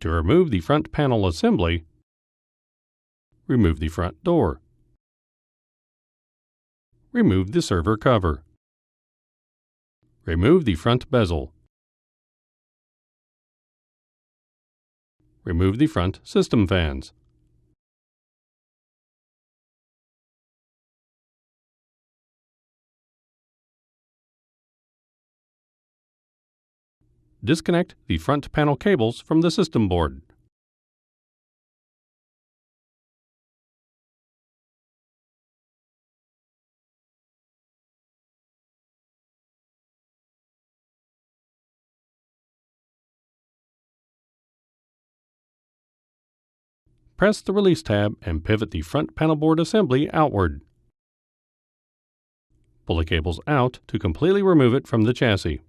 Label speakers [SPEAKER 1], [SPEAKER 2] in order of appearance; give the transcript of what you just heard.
[SPEAKER 1] To remove the front panel assembly, remove the front door. Remove the server cover. Remove the front bezel. Remove the front system fans. Disconnect the front panel cables from the system board. Press the release tab and pivot the front panel board assembly outward. Pull the cables out to completely remove it from the chassis.